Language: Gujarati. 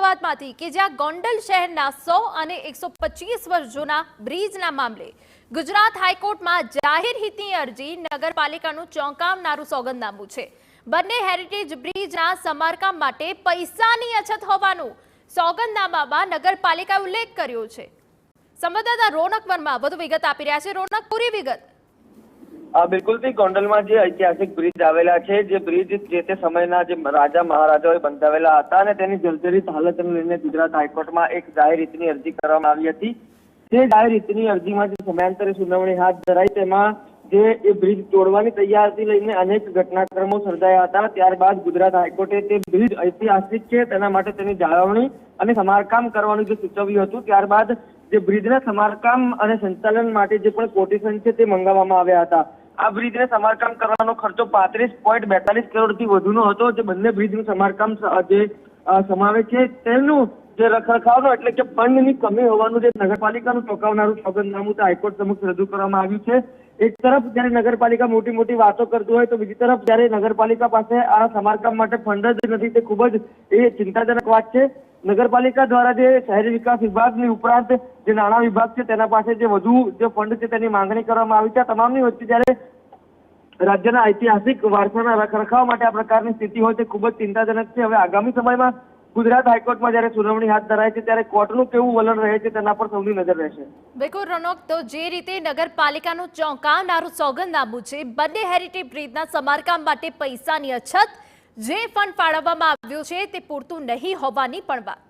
અમદાવાદમાંથી કે જ્યાં ગોંડલ શહેરના 100 અને 125 વર્ષ જૂના બ્રિજના મામલે ગુજરાત હાઈકોર્ટમાં જાહેર હિતની અરજી નગરપાલિકાનું ચોંકાવનારું સોગંદનામું છે। બંને હેરિટેજ બ્રિજના સમારકામ માટે પૈસાની અછત હોવાનું સોગંદનામામાં નગરપાલિકાએ ઉલ્લેખ કર્યો છે। સંવાદદાતા રોનક વર્મા વધુ વિગત આપી રહ્યા છે। રોનક, પૂરી વિગત। बिल्कुल थी गोंडल में जो ऐतिहासिक ब्रिज आवेला है, जे ब्रिज जे ते समयना जे राजा महाराजाओए बंधावेला हता अने तेनी जर्जरित हालतने लईने गुजरात हाईकोर्ट में एक जाहिर हितनी अरजी करवामां आवी हती। ते जाहिर हितनी अरजी में जे समयांतरे सुनावणी हाथ धराई तेमां जे ए ब्रिज तोड़वानी तैयारी लईने अनेक घटनाक्रमो सर्जाया हता। त्यारबाद गुजरात हाईकोर्टे ते ब्रिज ऐतिहासिक छे तेना माटे तेनी जाळवणी अने समारकाम करवानुं जे सूचव्युं हतुं। त्यारबाद जे ब्रिजना समारकाम अने संचालन माटे जे पण कोटेशन छे ते मंगाववामां આવ્યા હતા। आ ब्रिजने समारकाम करवानो खर्चो 35.42 करोड़थी વધુનો હતો। જે બંને બ્રિજનું સમારકામ જે સમાવે છે તેનું જે રખરખાવનો એટલે કે ફંડની કમી હોવાનું જે નગરપાલિકાનું ચોંકાવનારું સોગંદનામું હાઈકોર્ટ સમક્ષ રજૂ કરવામાં આવ્યું છે। એક તરફ જ્યારે નગરપાલિકા મોટી મોટી વાતો કરતું હોય તો બીજી તરફ જ્યારે નગરપાલિકા પાસે આ સમારકામ માટે ફંડ જ નથી તે ખૂબ જ એ ચિંતાજનક વાત છે। નગરપાલિકા દ્વારા જે શહેરી વિકાસ વિભાગની ઉપરાંત જે નાણાં વિભાગ છે તેના પાસે જે વધુ જે ફંડ છે તેની માંગણી કરવામાં આવી છે। તમામની વચ્ચે જ્યારે રાજ્યના ઐતિહાસિક વારસાના રખરખાવ માટે આ પ્રકારની સ્થિતિ હોય તે ખૂબ જ ચિંતાજનક છે। હવે આગામી સમયમાં ગુજરાત હાઈકોર્ટમાં જ્યારે સુનાવણી હાથ ધરાય છે ત્યારે કોર્ટનું કેવું વલણ રહે છે તેના પર સૌની નજર રહેશે। બિલકુલ રોનક, તો જે રીતે નગરપાલિકાનું ચોંકાવનારું સોગંદનામું છે, બંને હેરિટેજ બ્રિજના સમારકામ માટે પૈસાની અછત, જે ફંડ ફાળવવામાં આવ્યું છે તે પૂરતું નહીં હોવાની પણ વાત।